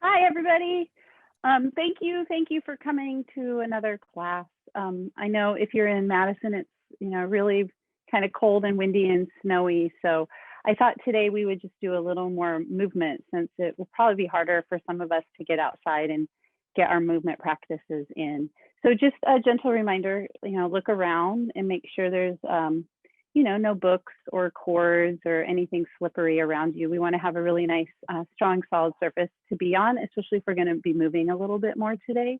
Hi, everybody. Thank you for coming to another class. I know if you're in Madison, it's really kind of cold and windy and snowy. So I thought today we would just do a little more movement since it will probably be harder for some of us to get outside and get our movement practices in. So just a gentle reminder, look around and make sure there's no books or cords or anything slippery around you. We want to have a really nice, strong, solid surface to be on, especially if we're going to be moving a little bit more today.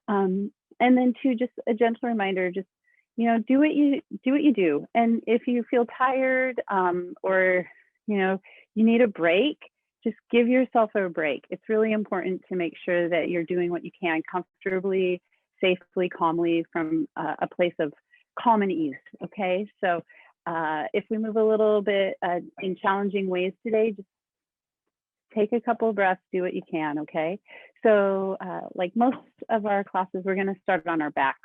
And then too, just a gentle reminder, just, do what you do. And if you feel tired or, you need a break, just give yourself a break. It's really important to make sure that you're doing what you can comfortably, safely, calmly from a place of calm and ease. Okay. So if we move a little bit in challenging ways today, just take a couple of breaths, do what you can, okay? So like most of our classes, we're gonna start on our backs.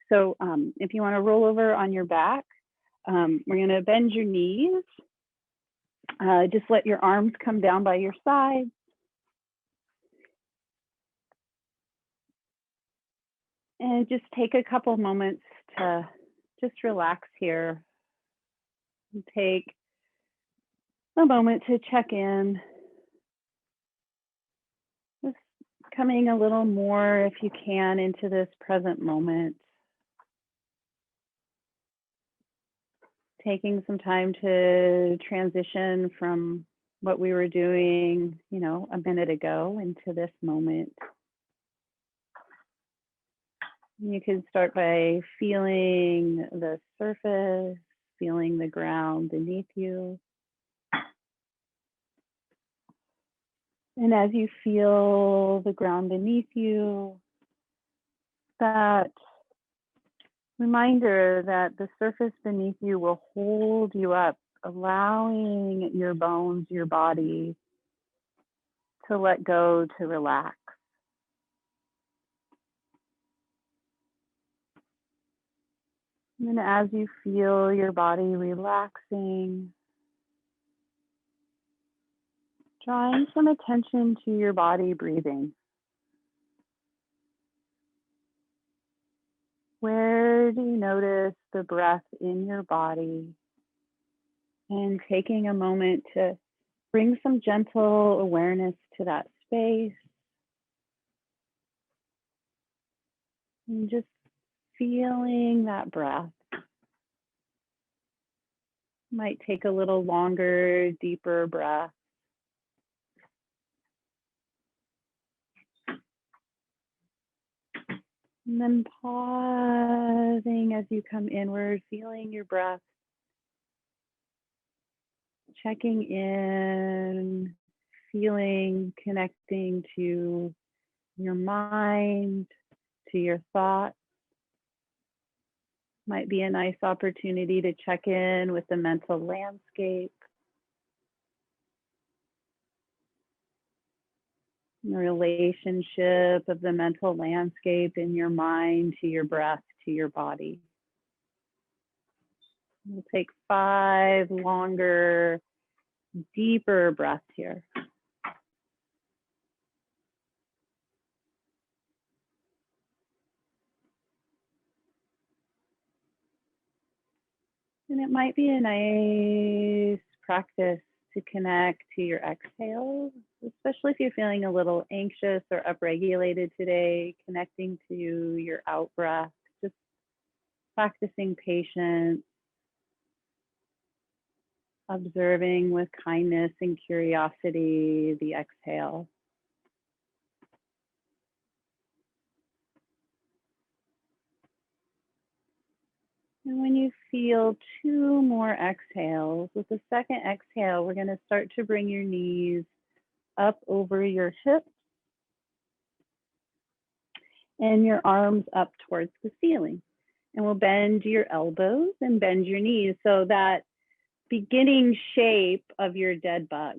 So if you wanna roll over on your back, we're gonna bend your knees. Just let your arms come down by your sides. And just take a couple moments to just relax here. And take a moment to check in. Just coming a little more, if you can, into this present moment. Taking some time to transition from what we were doing, a minute ago into this moment. You can start by feeling the surface, feeling the ground beneath you. And as you feel the ground beneath you, that reminder that the surface beneath you will hold you up, allowing your bones, your body to let go, to relax. And then as you feel your body relaxing, drawing some attention to your body breathing. Where do you notice the breath in your body? And taking a moment to bring some gentle awareness to that space. And just feeling that breath. Might take a little longer, deeper breath. And then pausing as you come inward, feeling your breath. Checking in, feeling, connecting to your mind, to your thoughts. Might be a nice opportunity to check in with the mental landscape. The relationship of the mental landscape in your mind to your breath, to your body. We'll take 5 longer, deeper breaths here. And it might be a nice practice to connect to your exhales, especially if you're feeling a little anxious or upregulated today, connecting to your out breath, just practicing patience, observing with kindness and curiosity the exhale. And when you feel 2 more exhales, with the second exhale, we're going to start to bring your knees up over your hips and your arms up towards the ceiling. And we'll bend your elbows and bend your knees so that beginning shape of your dead bug,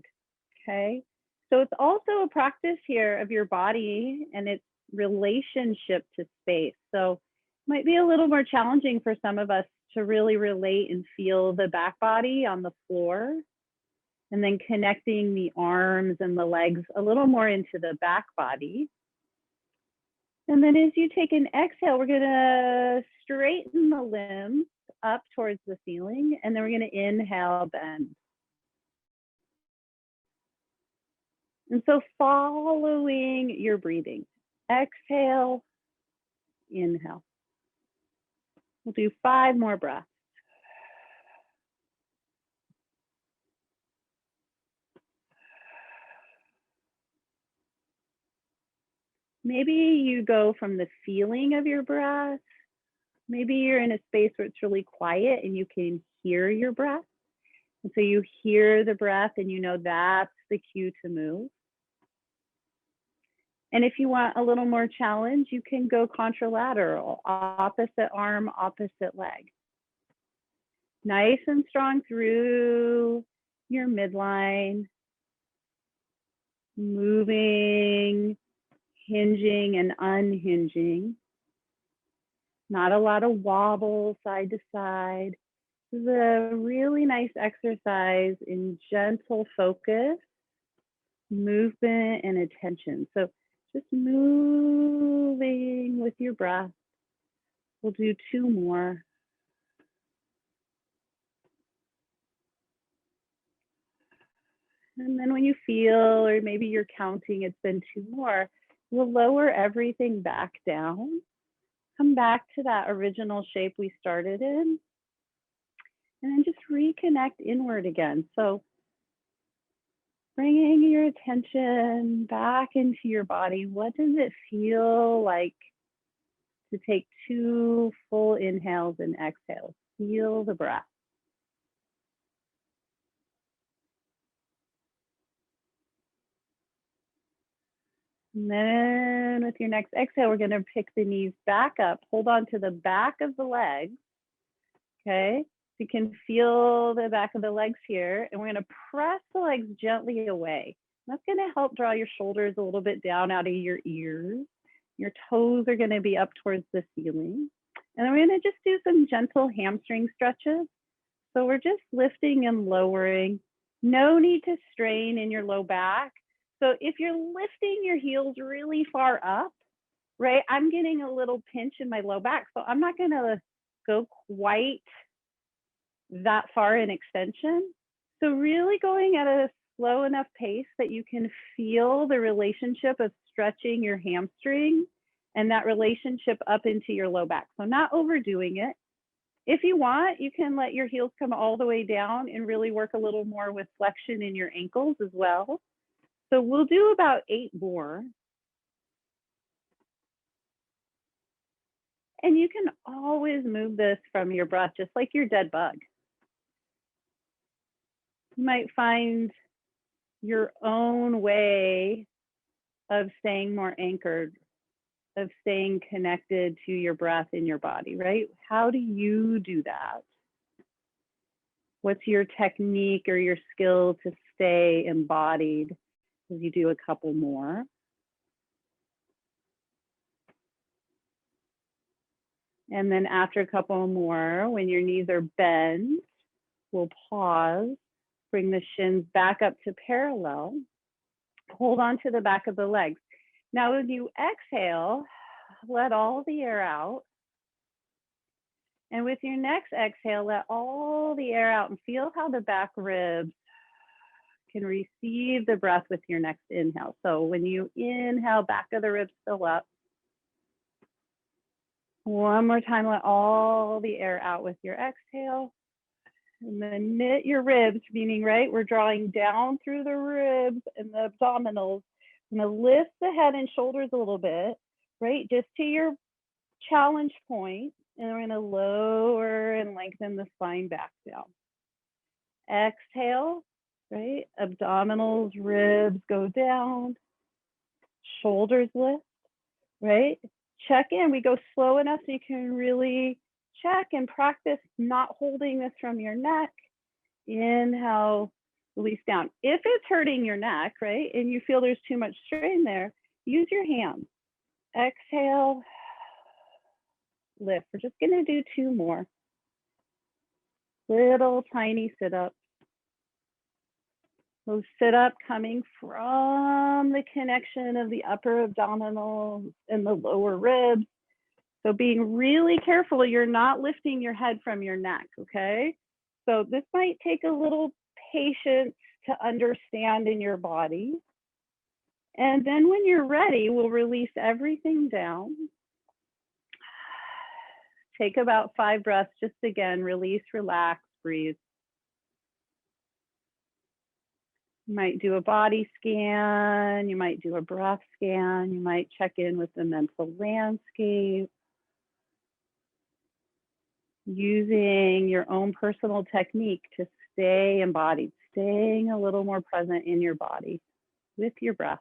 okay? So it's also a practice here of your body and its relationship to space. So it might be a little more challenging for some of us to really relate and feel the back body on the floor. And then connecting the arms and the legs a little more into the back body. And then as you take an exhale, we're gonna straighten the limbs up towards the ceiling, and then we're gonna inhale, bend. And so following your breathing, exhale, inhale. We'll do 5 more breaths. Maybe you go from the feeling of your breath. Maybe you're in a space where it's really quiet and you can hear your breath. And so you hear the breath and you know that's the cue to move. And if you want a little more challenge, you can go contralateral, opposite arm, opposite leg. Nice and strong through your midline, moving, hinging and unhinging. Not a lot of wobble side to side. This is a really nice exercise in gentle focus, movement, and attention. So just moving with your breath. We'll do 2 more. And then when you feel, or maybe you're counting, it's been 2 more, we'll lower everything back down. Come back to that original shape we started in. And then just reconnect inward again. So bringing your attention back into your body. What does it feel like to take 2 full inhales and exhales? Feel the breath. And then with your next exhale, we're going to pick the knees back up. Hold on to the back of the legs. Okay. You can feel the back of the legs here. And we're going to press the legs gently away. That's going to help draw your shoulders a little bit down out of your ears. Your toes are going to be up towards the ceiling. And then we're going to just do some gentle hamstring stretches. So we're just lifting and lowering. No need to strain in your low back. So if you're lifting your heels really far up, right, I'm getting a little pinch in my low back. So I'm not going to go quite that far in extension. So really going at a slow enough pace that you can feel the relationship of stretching your hamstring and that relationship up into your low back. So not overdoing it. If you want, you can let your heels come all the way down and really work a little more with flexion in your ankles as well. So we'll do about 8 more. And you can always move this from your breath, just like your dead bug. You might find your own way of staying more anchored, of staying connected to your breath in your body, right? How do you do that? What's your technique or your skill to stay embodied as you do a couple more? And then after a couple more, when your knees are bent, we'll pause, bring the shins back up to parallel, hold on to the back of the legs. Now, when you exhale, let all the air out. And with your next exhale, let all the air out and feel how the back ribs can receive the breath with your next inhale. So when you inhale, back of the ribs fill up. One more time, let all the air out with your exhale. And then knit your ribs, meaning, right, we're drawing down through the ribs and the abdominals. I'm going to lift the head and shoulders a little bit, right, just to your challenge point. And we're going to lower and lengthen the spine back down. Exhale, right, abdominals, ribs go down, shoulders lift, right? Check in. We go slow enough so you can really check and practice not holding this from your neck. Inhale, release down. If it's hurting your neck, right, and you feel there's too much strain there, use your hands. Exhale, lift. We're just going to do 2 more. Little tiny sit-ups. So sit up coming from the connection of the upper abdominal and the lower ribs. So being really careful, you're not lifting your head from your neck, okay? So this might take a little patience to understand in your body. And then when you're ready, we'll release everything down. Take about 5 breaths, just again, release, relax, breathe. You might do a body scan, you might do a breath scan, you might check in with the mental landscape. Using your own personal technique to stay embodied, staying a little more present in your body with your breath.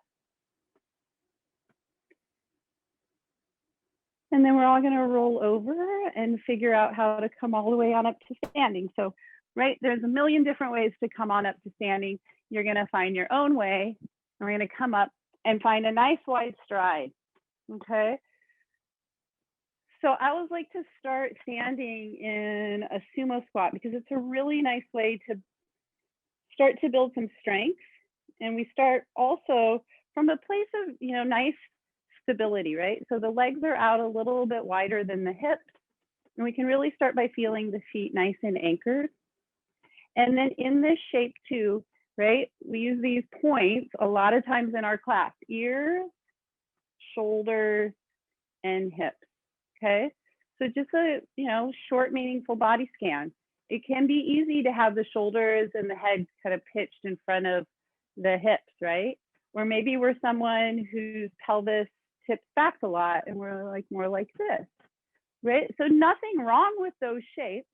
And then we're all going to roll over and figure out how to come all the way on up to standing. So, right, there's a million different ways to come on up to standing. You're going to find your own way. And we're going to come up and find a nice wide stride, okay? So I always like to start standing in a sumo squat because it's a really nice way to start to build some strength. And we start also from a place of, nice stability, right? So the legs are out a little bit wider than the hips. And we can really start by feeling the feet nice and anchored. And then in this shape too, right? We use these points a lot of times in our class: ears, shoulders, and hips. Okay, so just a short, meaningful body scan. It can be easy to have the shoulders and the head kind of pitched in front of the hips, right? Or maybe we're someone whose pelvis tips back a lot and we're like more like this, right? So nothing wrong with those shapes.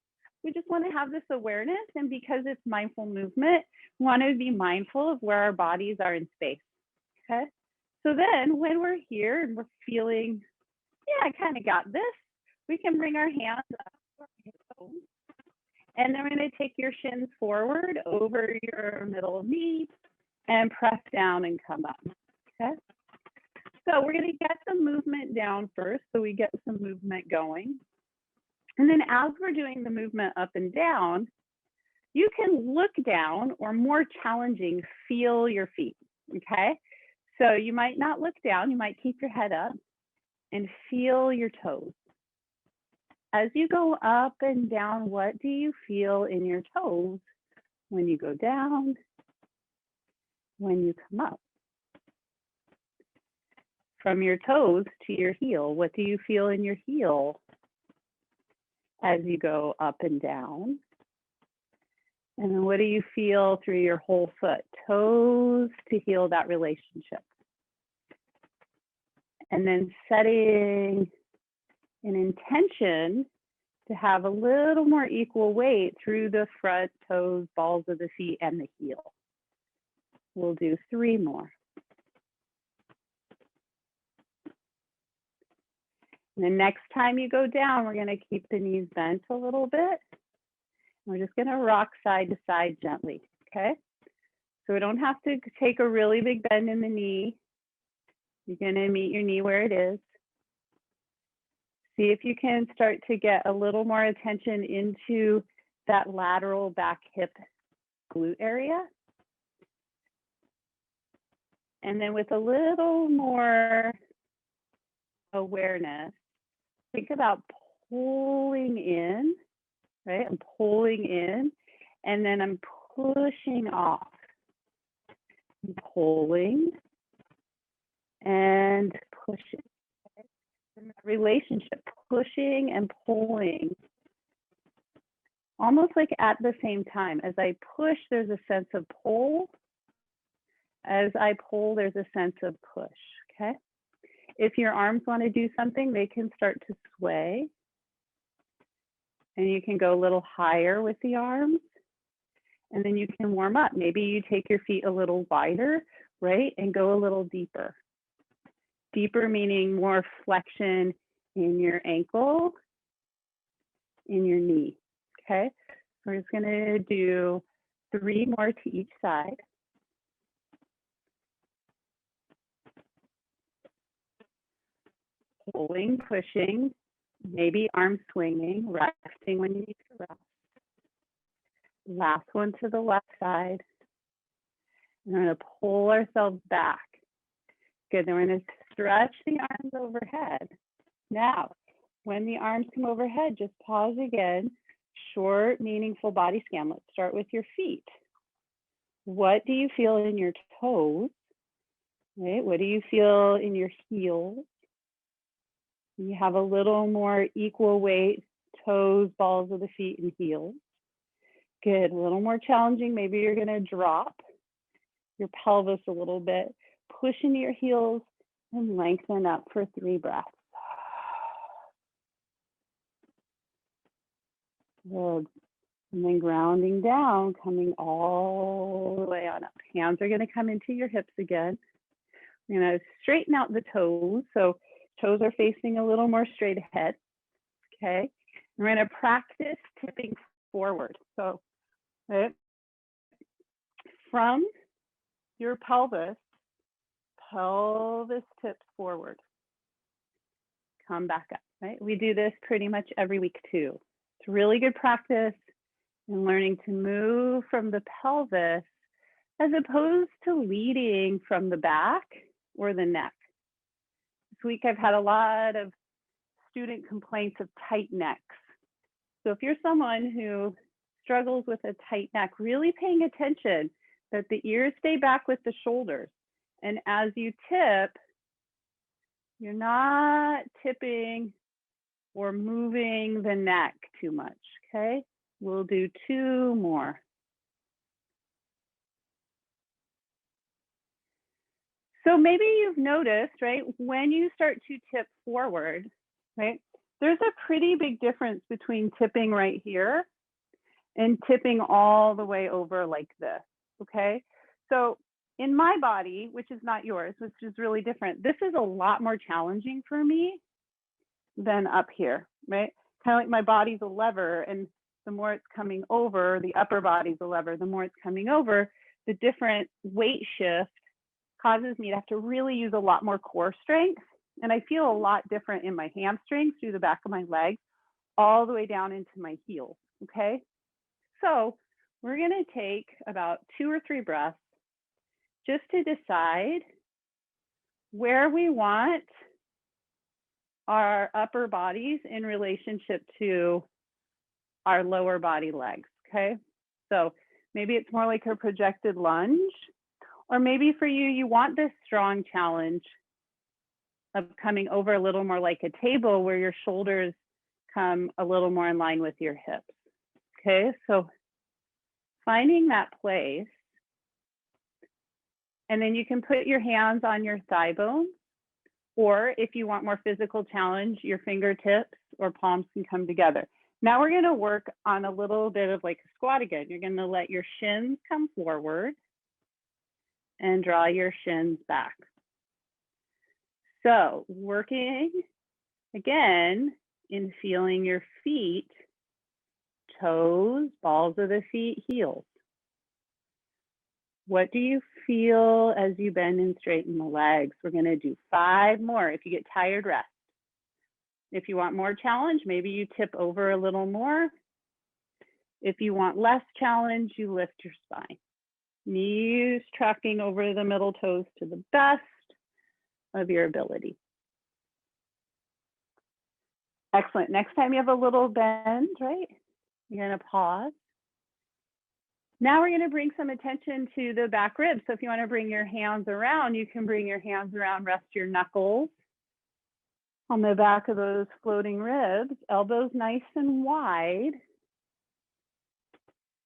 We just want to have this awareness, and because it's mindful movement, we want to be mindful of where our bodies are in space. Okay, so then when we're here and we're feeling, I kind of got this, we can bring our hands up, and then we're going to take your shins forward over your middle knee and press down and come up. Okay, so we're going to get the movement down first, so we get some movement going. And then as we're doing the movement up and down, you can look down, or more challenging, feel your feet. Okay, so you might not look down, you might keep your head up and feel your toes. As you go up and down, what do you feel in your toes when you go down, when you come up? From your toes to your heel, what do you feel in your heel as you go up and down? And then what do you feel through your whole foot, toes to heel, that relationship? And then setting an intention to have a little more equal weight through the front toes, balls of the feet, and the heel. We'll do 3 more. And the next time you go down, we're going to keep the knees bent a little bit. We're just going to rock side to side gently, okay? So we don't have to take a really big bend in the knee. You're going to meet your knee where it is. See if you can start to get a little more attention into that lateral back hip glute area. And then with a little more awareness, think about pulling in, right? I'm pulling in, and then I'm pushing off. I'm pulling and pushing. Relationship, pushing and pulling, almost like at the same time. As I push, there's a sense of pull. As I pull, there's a sense of push, okay? If your arms want to do something, they can start to sway. And you can go a little higher with the arms. And then you can warm up. Maybe you take your feet a little wider, right? And go a little deeper. Deeper meaning more flexion in your ankle, in your knee, okay? We're just gonna do 3 more to each side. Pulling, pushing, maybe arm swinging, resting when you need to rest. Last one to the left side. We're going to pull ourselves back. Good. Then we're going to stretch the arms overhead. Now, when the arms come overhead, just pause again. Short, meaningful body scan. Let's start with your feet. What do you feel in your toes? Right? What do you feel in your heels? You have a little more equal weight, toes, balls of the feet, and heels. Good. A little more challenging. Maybe you're going to drop your pelvis a little bit. Push into your heels and lengthen up for 3 breaths. Good. And then grounding down, coming all the way on up. Hands are going to come into your hips again. You're going to straighten out the toes. So toes are facing a little more straight ahead. Okay. We're going to practice tipping forward. So right, from your pelvis tips forward. Come back up, right? We do this pretty much every week too. It's really good practice in learning to move from the pelvis as opposed to leading from the back or the neck. This week I've had a lot of student complaints of tight necks. So if you're someone who struggles with a tight neck, really paying attention that the ears stay back with the shoulders. And as you tip, you're not tipping or moving the neck too much, okay? We'll do 2 more. So maybe you've noticed, right, when you start to tip forward, right, there's a pretty big difference between tipping right here and tipping all the way over like this, okay? So in my body, which is not yours, which is really different, this is a lot more challenging for me than up here, right? Kind of like my body's a lever, and the more it's coming over, the upper body's a lever, the more it's coming over, the different weight shift causes me to have to really use a lot more core strength. And I feel a lot different in my hamstrings through the back of my legs, all the way down into my heels, okay? So we're gonna take about 2 or 3 breaths just to decide where we want our upper bodies in relationship to our lower body legs, okay? So maybe it's more like a projected lunge, or maybe for you, you want this strong challenge of coming over a little more like a table where your shoulders come a little more in line with your hips, okay? So finding that place, and then you can put your hands on your thigh bone, or if you want more physical challenge, your fingertips or palms can come together. Now we're gonna work on a little bit of like a squat again. You're gonna let your shins come forward and draw your shins back. So working again in feeling your feet, toes, balls of the feet, heels. What do you feel as you bend and straighten the legs? We're going to do 5 more. If you get tired, rest. If you want more challenge, maybe you tip over a little more. If you want less challenge, you lift your spine. Knees tracking over the middle toes to the best of your ability. Excellent. Next time you have a little bend, right? You're going to pause. Now we're going to bring some attention to the back ribs. So if you want to bring your hands around, you can bring your hands around, rest your knuckles on the back of those floating ribs, elbows nice and wide.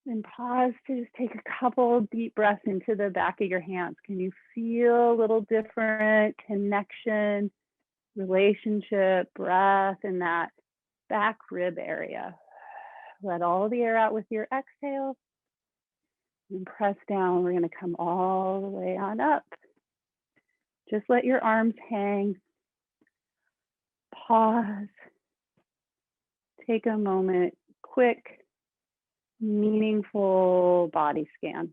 And pause to just take a couple deep breaths into the back of your hands. Can you feel a little different connection, relationship, breath in that back rib area? Let all the air out with your exhale. And press down. We're going to come all the way on up. Just let your arms hang. Pause. Take a moment. Quick, meaningful body scan.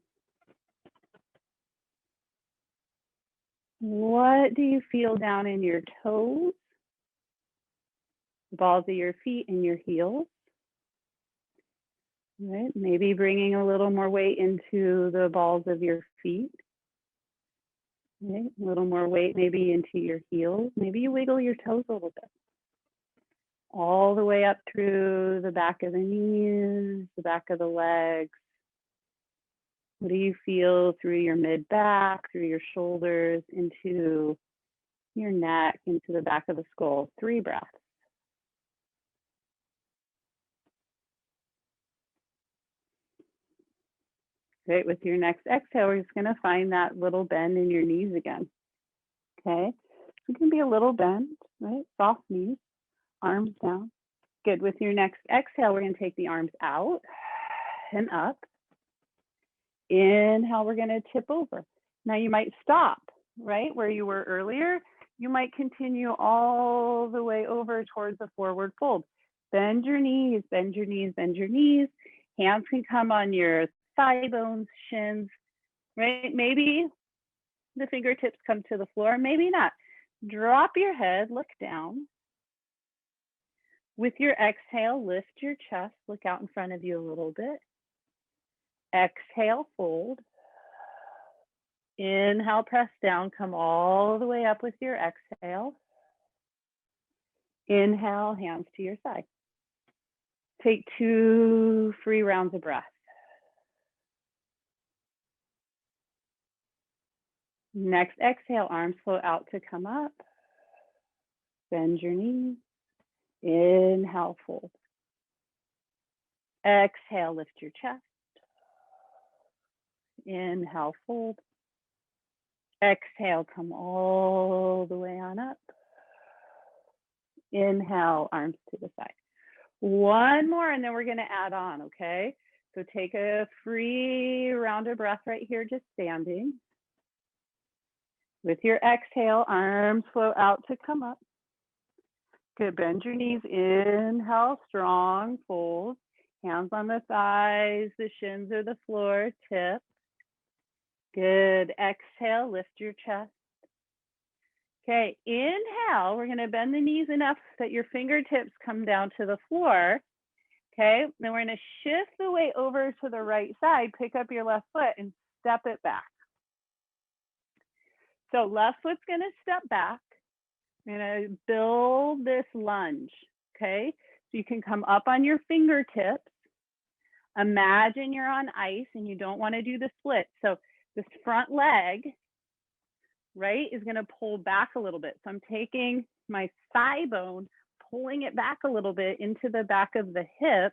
What do you feel down in your toes, the balls of your feet and your heels? Right. Maybe bringing a little more weight into the balls of your feet. Okay. A little more weight maybe into your heels. Maybe you wiggle your toes a little bit. All the way up through the back of the knees, the back of the legs. What do you feel through your mid-back, through your shoulders, into your neck, into the back of the skull? 3 breaths. Great. With your next exhale, we're just going to find that little bend in your knees again. Okay. It can be a little bend, right? Soft knees, arms down. Good. With your next exhale, we're going to take the arms out and up. Inhale, we're going to tip over. Now you might stop right where you were earlier. You might continue all the way over towards the forward fold. Bend your knees, bend your knees, bend your knees. Hands can come on your thigh bones, shins, right? Maybe the fingertips come to the floor, maybe not. Drop your head, look down. With your exhale, lift your chest, look out in front of you a little bit. Exhale, fold. Inhale, press down, come all the way up with your exhale. Inhale, hands to your side. Take 2 free rounds of breath. Next exhale, arms flow out to come up. Bend your knees. Inhale, fold. Exhale, lift your chest. Inhale, fold. Exhale, come all the way on up. Inhale, arms to the side. One more, and then we're going to add on, okay? So take a free round of breath right here, just standing. With your exhale, arms flow out to come up. Good, bend your knees, inhale, strong, fold. Hands on the thighs, the shins or the floor, tip. Good, exhale, lift your chest. Okay, inhale, we're gonna bend the knees enough that your fingertips come down to the floor. Okay, then we're gonna shift the weight over to the right side, pick up your left foot and step it back. So left foot's gonna step back. We're gonna build this lunge, okay? So you can come up on your fingertips. Imagine you're on ice and you don't wanna do the split. So this front leg, right, is gonna pull back a little bit. So I'm taking my thigh bone, pulling it back a little bit into the back of the hip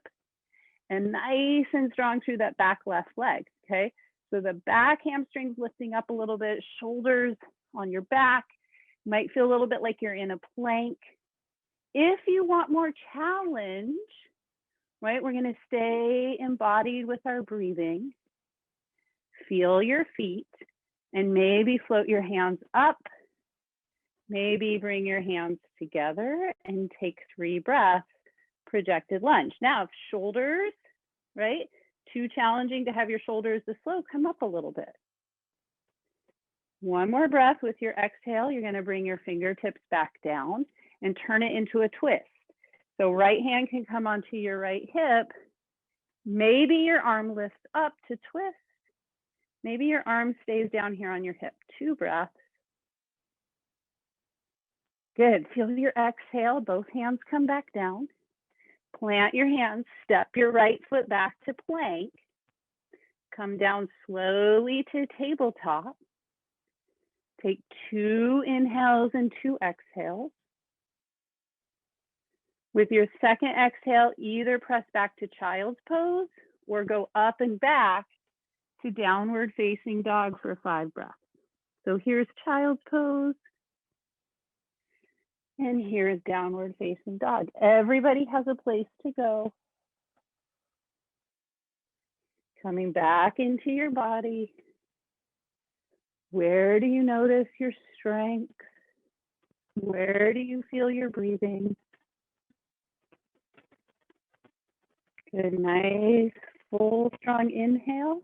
and nice and strong through that back left leg, okay? So the back hamstring's lifting up a little bit, shoulders on your back. Might feel a little bit like you're in a plank. If you want more challenge, right, we're gonna stay embodied with our breathing. Feel your feet and maybe float your hands up. Maybe bring your hands together and take 3 breaths, projected lunge. Now, if shoulders, right, too challenging to have your shoulders this low, come up a little bit. One more breath with your exhale. You're going to bring your fingertips back down and turn it into a twist. So right hand can come onto your right hip. Maybe your arm lifts up to twist. Maybe your arm stays down here on your hip. 2 breaths. Good. Feel your exhale. Both hands come back down. Plant your hands. Step your right foot back to plank. Come down slowly to tabletop. Take 2 inhales and 2 exhales. With your second exhale, either press back to child's pose or go up and back to downward facing dog for 5 breaths. So here's child's pose. And here's downward facing dog. Everybody has a place to go. Coming back into your body. Where do you notice your strength? Where do you feel your breathing? Good, nice, full, strong inhale.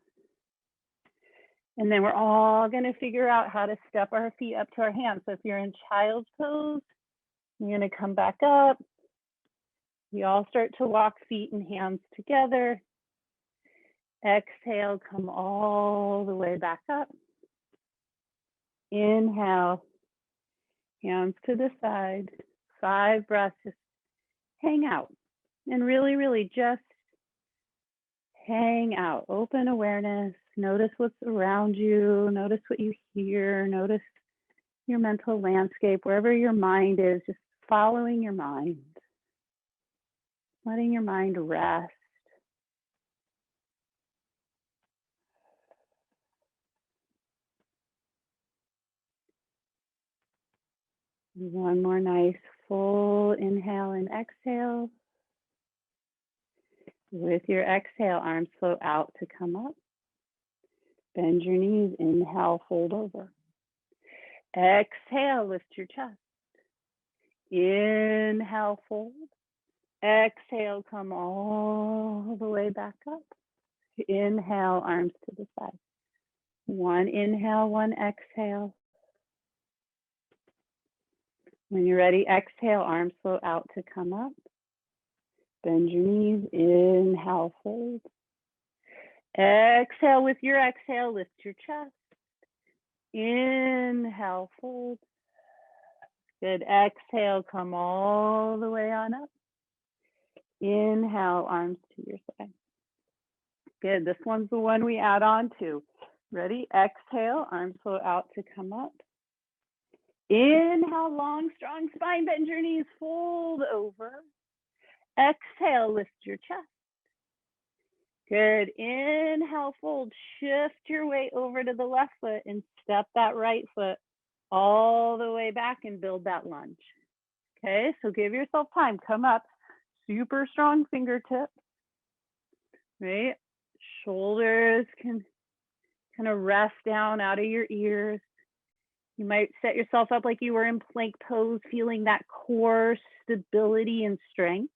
And then we're all going to figure out how to step our feet up to our hands. So if you're in child's pose, you're going to come back up. We all start to walk feet and hands together. Exhale, come all the way back up. Inhale, hands to the side, 5 breaths, just hang out. And really, really just hang out. Open awareness, notice what's around you, notice what you hear, notice your mental landscape, wherever your mind is, just following your mind, letting your mind rest. One more nice full inhale and exhale. With your exhale, arms float out to come up. Bend your knees, inhale, fold over. Exhale, lift your chest. Inhale, fold. Exhale, come all the way back up. Inhale, arms to the side. One inhale, one exhale. When you're ready, exhale, arms float out to come up. Bend your knees, inhale, fold. Exhale, with your exhale, lift your chest. Inhale, fold. Good, exhale, come all the way on up. Inhale, arms to your side. Good, this one's the one we add on to. Ready, exhale, arms float out to come up. Inhale, long, strong spine, bend your knees, fold over. Exhale, lift your chest. Good, inhale, fold, shift your weight over to the left foot and step that right foot all the way back and build that lunge. Okay, so give yourself time, come up, super strong fingertips, right? Shoulders can kind of rest down out of your ears. You might set yourself up like you were in plank pose, feeling that core stability and strength.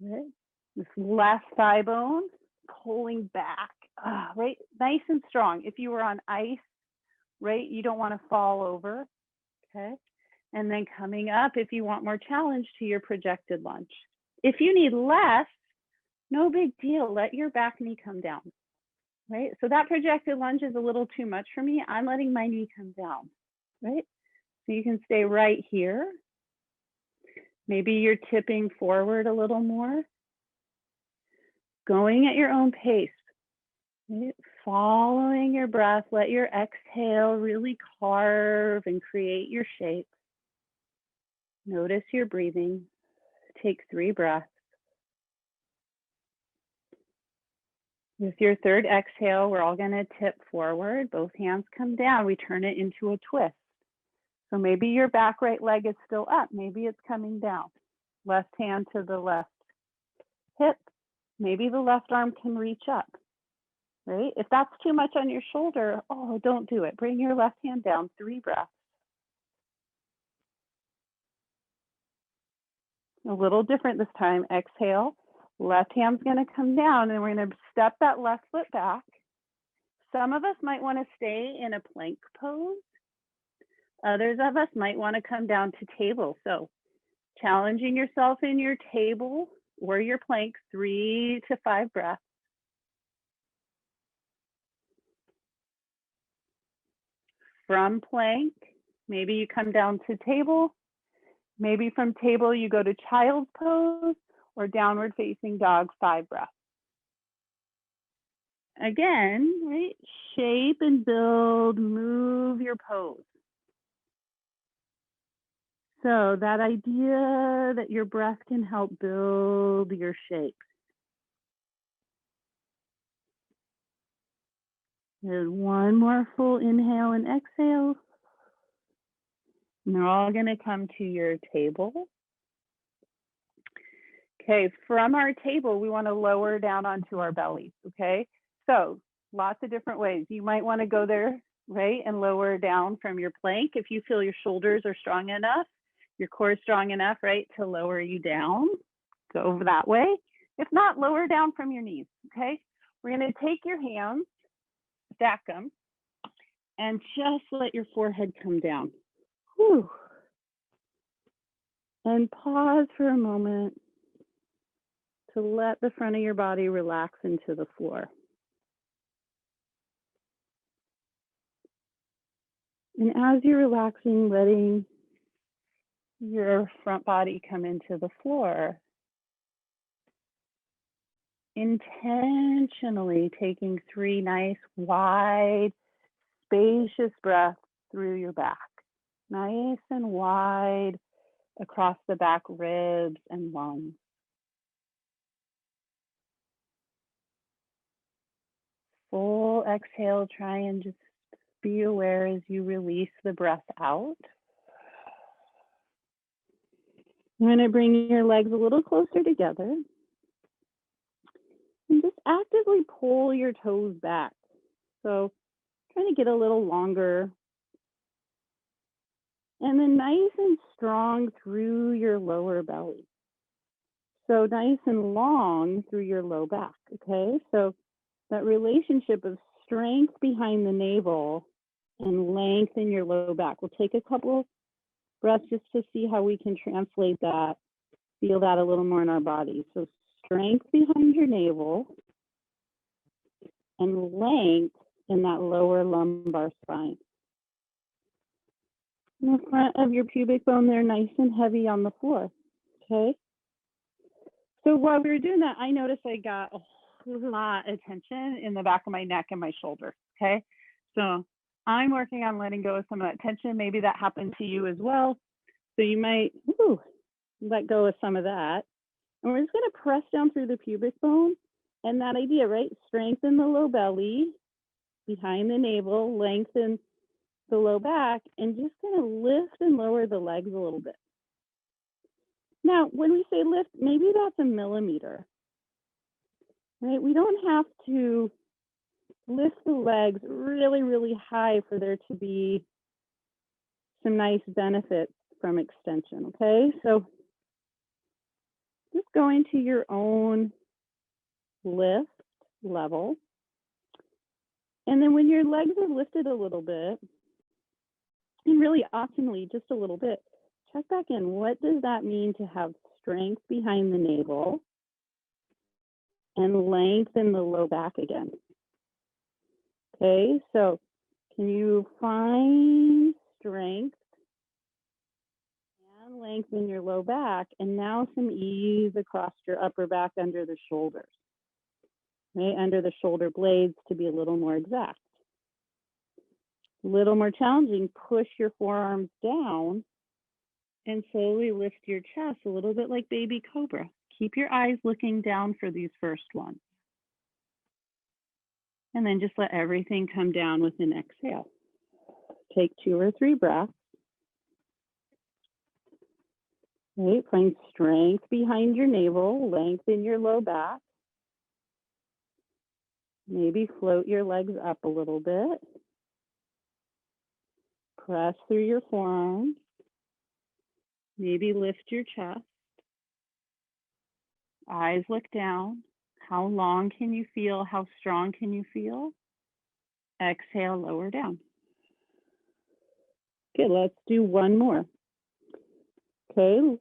Right? This left thigh bone pulling back, right? Nice and strong. If you were on ice, right, you don't want to fall over, okay? And then coming up, if you want more challenge, to your projected lunge. If you need less, no big deal. Let your back knee come down. Right? So that projected lunge is a little too much for me. I'm letting my knee come down, right? So you can stay right here. Maybe you're tipping forward a little more. Going at your own pace, right? Following your breath, let your exhale really carve and create your shape. Notice your breathing. Take 3 breaths. With your third exhale, we're all going to tip forward. Both hands come down. We turn it into a twist. So maybe your back right leg is still up. Maybe it's coming down. Left hand to the left hip. Maybe the left arm can reach up, right? If that's too much on your shoulder, oh, don't do it. Bring your left hand down. 3 breaths. A little different this time. Exhale. Left hand's going to come down, and we're going to step that left foot back. Some of us might want to stay in a plank pose. Others of us might want to come down to table. So challenging yourself in your table or your plank, 3 to 5 breaths. From plank, maybe you come down to table. Maybe from table, you go to child's pose or downward facing dog, 5 breaths. Again, right? Shape and build, move your pose. So that idea that your breath can help build your shape. There's one more full inhale and exhale. And they're all going to come to your table. Okay, from our table, we want to lower down onto our bellies, okay? So lots of different ways. You might want to go there, right, and lower down from your plank if you feel your shoulders are strong enough, your core is strong enough, right, to lower you down. Go over that way. If not, lower down from your knees, okay? We're going to take your hands, stack them, and just let your forehead come down. Whew. And pause for a moment to let the front of your body relax into the floor. And as you're relaxing, letting your front body come into the floor, intentionally taking 3 nice, wide, spacious breaths through your back. Nice and wide across the back ribs and lungs. Full exhale, try and just be aware as you release the breath out. I'm going to bring your legs a little closer together and just actively pull your toes back. So trying to get a little longer. And then nice and strong through your lower belly. So nice and long through your low back, okay? So that relationship of strength behind the navel and length in your low back. We'll take a couple breaths just to see how we can translate that, feel that a little more in our body. So strength behind your navel and length in that lower lumbar spine. In the front of your pubic bone there, nice and heavy on the floor, okay? So while we were doing that, I noticed I got a whole lot of tension in the back of my neck and my shoulder, okay? So I'm working on letting go of some of that tension. Maybe that happened to you as well. So you might let go of some of that. And we're just going to press down through the pubic bone. And that idea, right? Strengthen the low belly, behind the navel, lengthen the low back, and just going to lift and lower the legs a little bit. Now, when we say lift, maybe that's a millimeter, right? We don't have to lift the legs really, really high for there to be some nice benefits from extension, okay? So just going to your own lift level. And then when your legs are lifted a little bit, and really optimally just a little bit, check back in. What does that mean to have strength behind the navel and lengthen the low back again? Okay, so can you find strength and lengthen your low back, and now some ease across your upper back under the shoulders, right? Under the shoulder blades, to be a little more exact. A little more challenging, push your forearms down and slowly lift your chest a little bit like baby cobra. Keep your eyes looking down for these first ones. And then just let everything come down with an exhale. Take 2 or 3 breaths. Right, find strength behind your navel, lengthen your low back. Maybe float your legs up a little bit. Press through your forearms. Maybe lift your chest. Eyes look down. How long can you feel? How strong can you feel? Exhale, lower down. Good, let's do one more. Okay,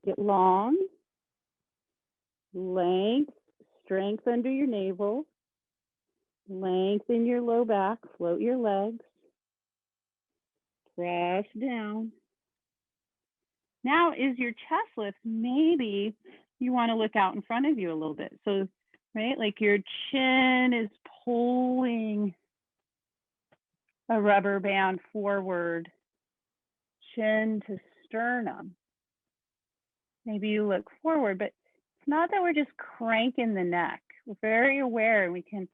get long, length, strength under your navel, lengthen your low back, float your legs, press down. Now is your chest lift, maybe you want to look out in front of you a little bit. So, right, like your chin is pulling a rubber band forward, chin to sternum. Maybe you look forward, but it's not that we're just cranking the neck. We're very aware, and we can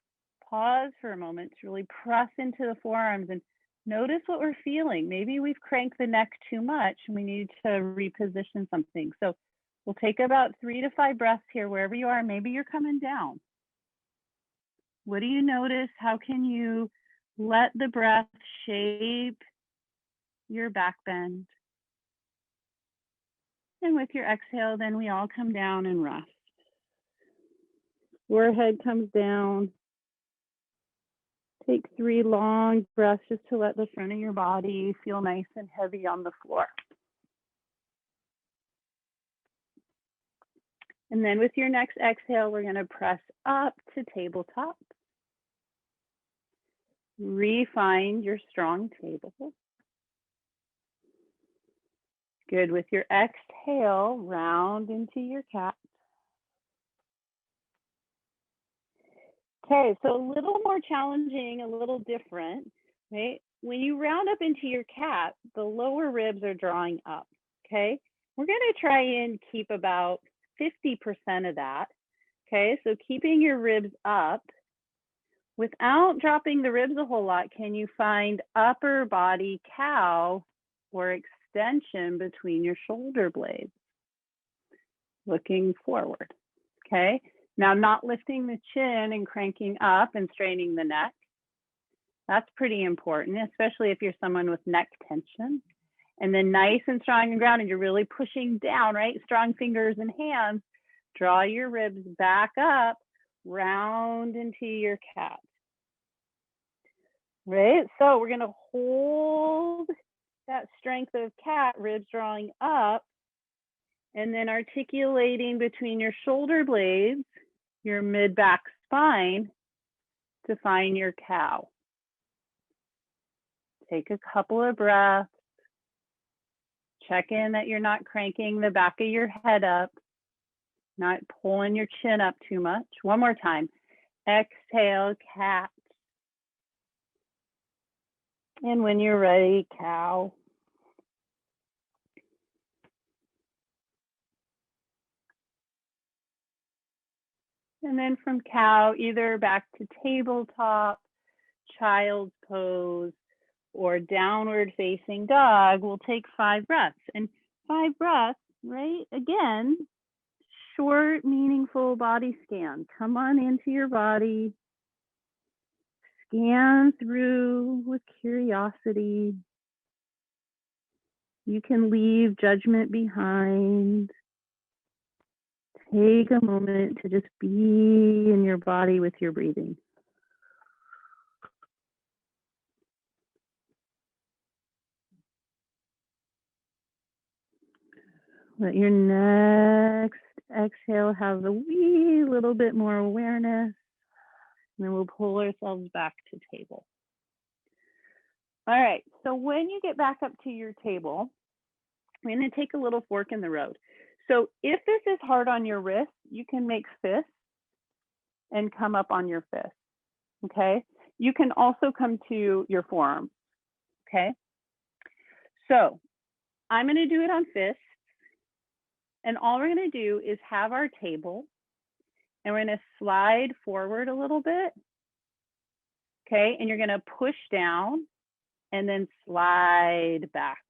pause for a moment to really press into the forearms and notice what we're feeling. Maybe we've cranked the neck too much and we need to reposition something. So we'll take about 3 to 5 breaths here, wherever you are. Maybe you're coming down. What do you notice? How can you let the breath shape your back bend? And with your exhale, then we all come down and rest. Forehead comes down. Take 3 long breaths just to let the front of your body feel nice and heavy on the floor. And then with your next exhale, we're going to press up to tabletop. Refine your strong table. Good. With your exhale, round into your cat. Okay, so a little more challenging, a little different, right? When you round up into your cat, the lower ribs are drawing up, okay? We're gonna try and keep about 50% of that, okay? So keeping your ribs up, without dropping the ribs a whole lot, can you find upper body cow or extension between your shoulder blades? Looking forward, okay? Now, not lifting the chin and cranking up and straining the neck. That's pretty important, especially if you're someone with neck tension. And then nice and strong and grounded, you're really pushing down, right? Strong fingers and hands. Draw your ribs back up, round into your cat. Right? So we're gonna hold that strength of cat, ribs drawing up, and then articulating between your shoulder blades, your mid-back spine, to find your cow. Take a couple of breaths. Check in that you're not cranking the back of your head up, not pulling your chin up too much. One more time. Exhale, cat. And when you're ready, cow. And then from cow, either back to tabletop, child's pose, or downward facing dog. We'll take 5 breaths. And 5 breaths, right? Again, short, meaningful body scan. Come on into your body. Scan through with curiosity. You can leave judgment behind. Take a moment to just be in your body with your breathing. Let your next exhale have a wee little bit more awareness. And then we'll pull ourselves back to table. All right, so when you get back up to your table, we're gonna take a little fork in the road. So if this is hard on your wrist, you can make fists and come up on your fist, okay? You can also come to your forearm, okay? So I'm gonna do it on fists, and all we're gonna do is have our table, and we're gonna slide forward a little bit, okay? And you're gonna push down and then slide back.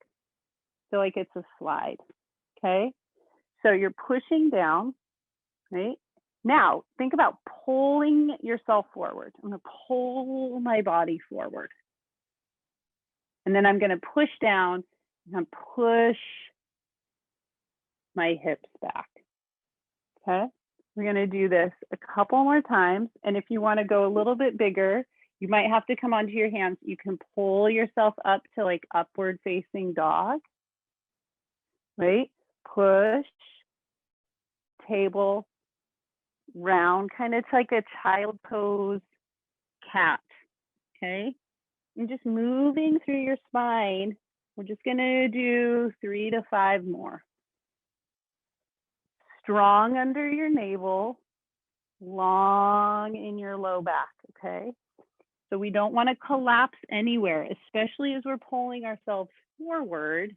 So like it's a slide, okay? So you're pushing down, right? Now, think about pulling yourself forward. I'm gonna pull my body forward. And then I'm gonna push down and push my hips back, okay? We're gonna do this a couple more times. And if you wanna go a little bit bigger, you might have to come onto your hands. You can pull yourself up to like upward facing dog, right? Push, table, round, kind of like a child pose cat, okay? And just moving through your spine. We're just gonna do 3 to 5 more. Strong under your navel, long in your low back, okay? So we don't wanna collapse anywhere, especially as we're pulling ourselves forward,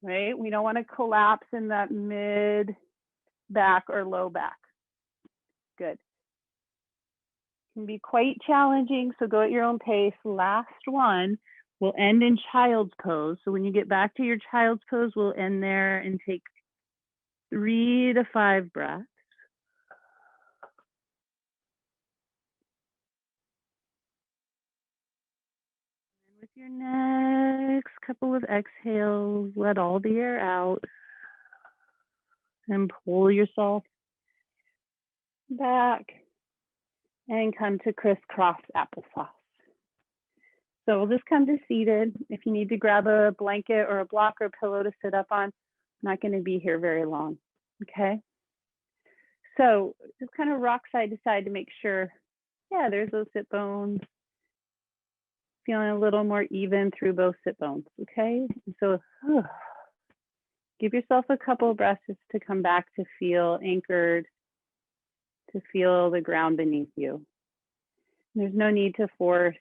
right? We don't wanna collapse in that mid back or low back. Good. Can be quite challenging, so go at your own pace. Last one, we'll end in child's pose. So when you get back to your child's pose, we'll end there and take 3 to 5 breaths. And with your next couple of exhales, let all the air out and pull yourself back and come to crisscross applesauce. So we'll just come to seated. If you need to grab a blanket or a block or a pillow to sit up on, I'm not going to be here very long, okay? So just kind of rock side to side to make sure, yeah, there's those sit bones. Feeling a little more even through both sit bones, okay? So Give yourself a couple of breaths just to come back to feel anchored, to feel the ground beneath you. There's no need to force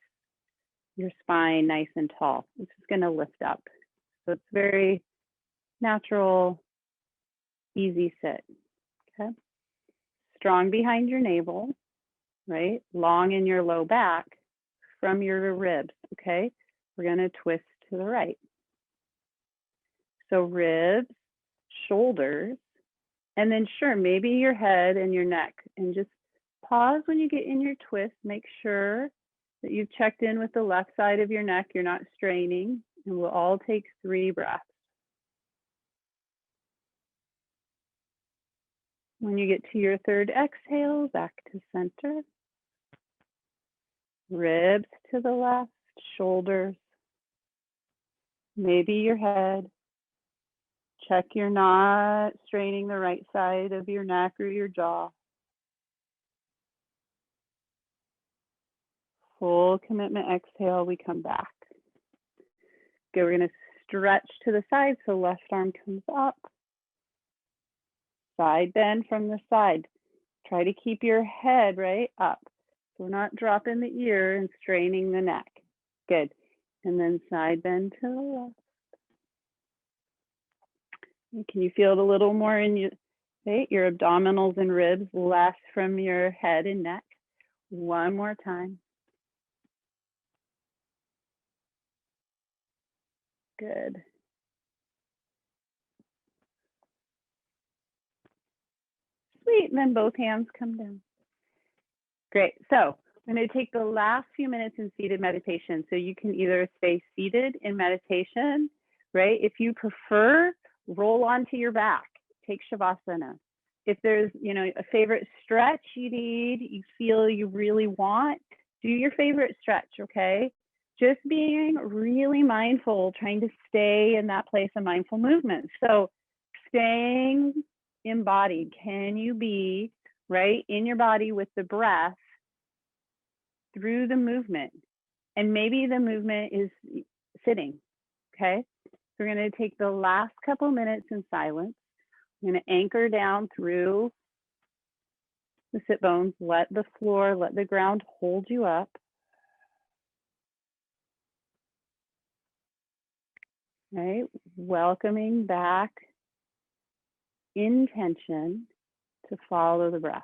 your spine nice and tall. It's just going to lift up. So it's very natural, easy sit. Okay. Strong behind your navel, right? Long in your low back from your ribs. Okay. We're going to twist to the right. So ribs, shoulders, and then sure, maybe your head and your neck. And just pause when you get in your twist. Make sure that you've checked in with the left side of your neck. You're not straining. And we'll all take 3 breaths. When you get to your 3rd exhale, back to center. Ribs to the left, shoulders, maybe your head. Check you're not straining the right side of your neck or your jaw. Full commitment exhale, we come back. Okay, we're going to stretch to the side, so left arm comes up. Side bend from the side. Try to keep your head right up. So we're not dropping the ear and straining the neck. Good. And then side bend to the left. And can you feel it a little more in your abdominals and ribs, less from your head and neck? One more time. Good. Sweet, and then both hands come down. Great, so I'm going to take the last few minutes in seated meditation. So you can either stay seated in meditation, right? If you prefer, roll onto your back, take Shavasana. If there's, a favorite stretch you need, you feel you really want, do your favorite stretch, okay? Just being really mindful, trying to stay in that place of mindful movement. So staying embodied, can you be right in your body with the breath through the movement? And maybe the movement is sitting, okay? So we're going to take the last couple minutes in silence. I'm going to anchor down through the sit bones, let the floor, let the ground hold you up. Right, welcoming back intention to follow the breath.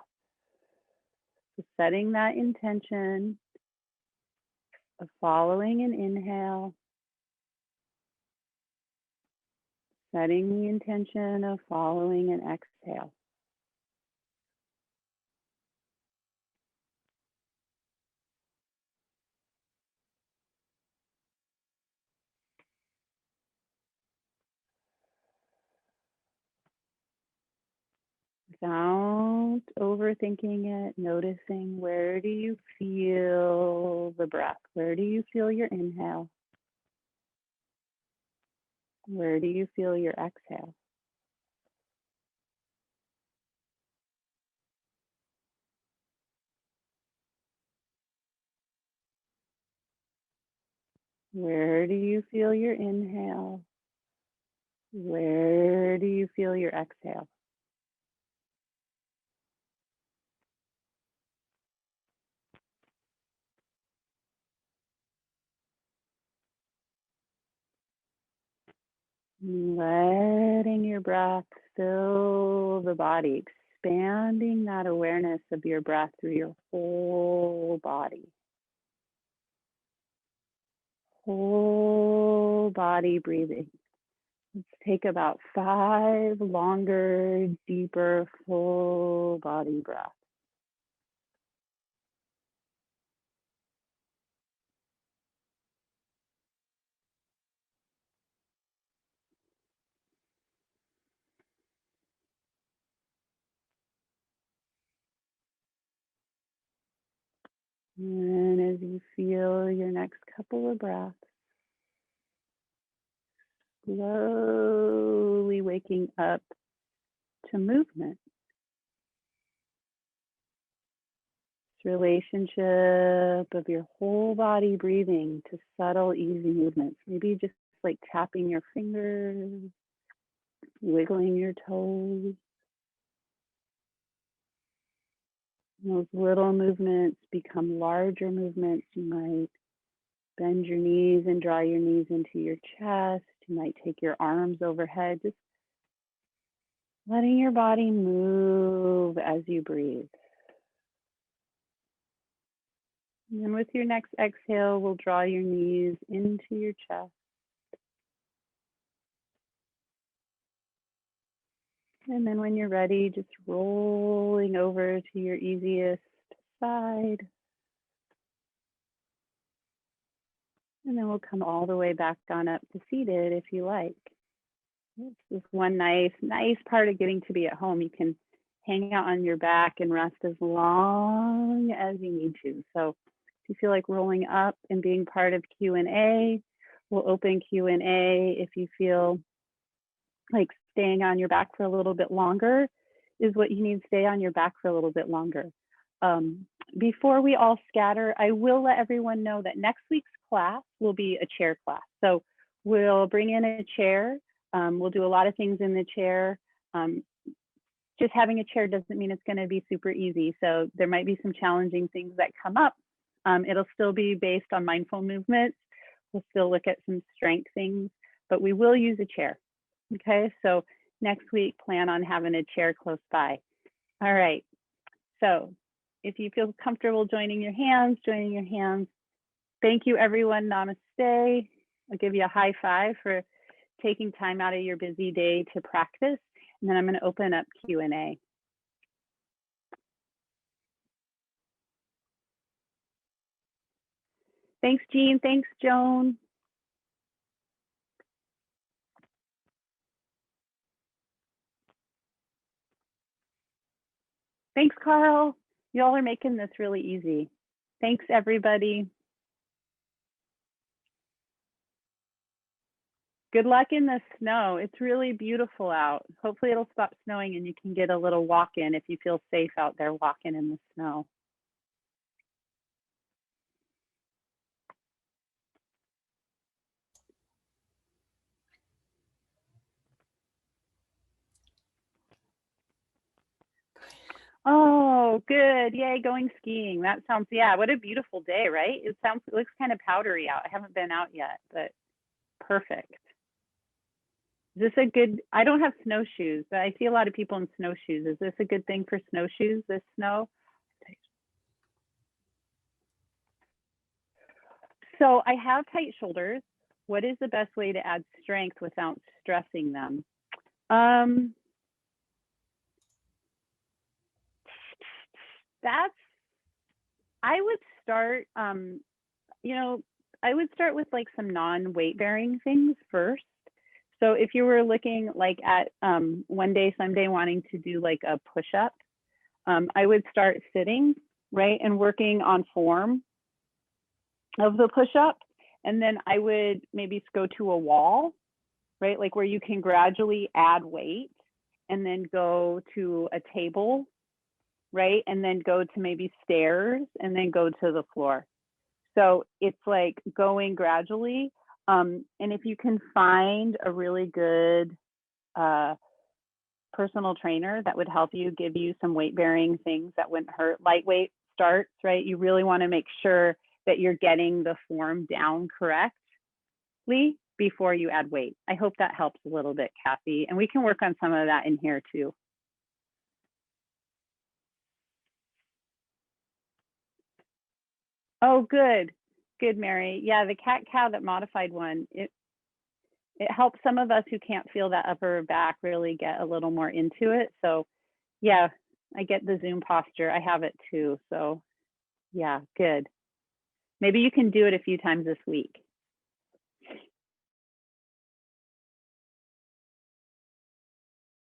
So setting that intention of following an inhale, setting the intention of following an exhale. Without overthinking it, noticing where do you feel the breath? Where do you feel your inhale? Where do you feel your exhale? Where do you feel your inhale? Where do you feel your exhale? Letting your breath fill the body, expanding that awareness of your breath through your whole body. Whole body breathing. Let's take about 5 longer, deeper, full body breaths. And as you feel your next couple of breaths, slowly waking up to movement. Relationship of your whole body breathing to subtle, easy movements. Maybe just like tapping your fingers, wiggling your toes. Those little movements become larger movements. You might bend your knees and draw your knees into your chest. You might take your arms overhead, just letting your body move as you breathe. And then with your next exhale, we'll draw your knees into your chest. And then when you're ready, just rolling over to your easiest side. And then we'll come all the way back on up to seated if you like. This is one nice part of getting to be at home. You can hang out on your back and rest as long as you need to. So if you feel like rolling up and being part of Q&A, we'll open Q&A. If you feel like staying on your back for a little bit longer is what you need, stay on your back for a little bit longer. Before we all scatter, I will let everyone know that next week's class will be a chair class. So we'll bring in a chair. We'll do a lot of things in the chair. Just having a chair doesn't mean it's going to be super easy. So there might be some challenging things that come up. It'll still be based on mindful movements. We'll still look at some strength things, but we will use a chair. Okay, so next week, plan on having a chair close by. All right, so if you feel comfortable joining your hands. Thank you, everyone. Namaste. I'll give you a high five for taking time out of your busy day to practice. And then I'm going to open up Q&A. Thanks, Jean. Thanks, Joan. Thanks, Carl. Y'all are making this really easy. Thanks, everybody. Good luck in the snow. It's really beautiful out. Hopefully it'll stop snowing and you can get a little walk in if you feel safe out there walking in the snow. Oh, good. Yay, going skiing. That sounds, yeah, what a beautiful day, right? It looks kind of powdery out. I haven't been out yet, but perfect. Is this a good, I don't have snowshoes, but I see a lot of people in snowshoes. Is this a good thing for snowshoes, this snow? So I have tight shoulders. What is the best way to add strength without stressing them? I would start, I would start with like some non-weight bearing things first. So if you were looking like at one day, someday wanting to do like a push-up, I would start sitting, right, and working on form of the push-up. And then I would maybe go to a wall, right, like where you can gradually add weight and then go to a table, right, and then go to maybe stairs and then go to the floor. So it's like going gradually. And if you can find a really good personal trainer that would help you, give you some weight bearing things that wouldn't hurt, lightweight starts, right? You really want to make sure that you're getting the form down correctly before you add weight. I hope that helps a little bit, Kathy. And we can work on some of that in here too. Oh, good. Good, Mary. Yeah, the cat-cow, that modified one, it helps some of us who can't feel that upper back really get a little more into it. So yeah, I get the Zoom posture. I have it too. So yeah, good. Maybe you can do it a few times this week.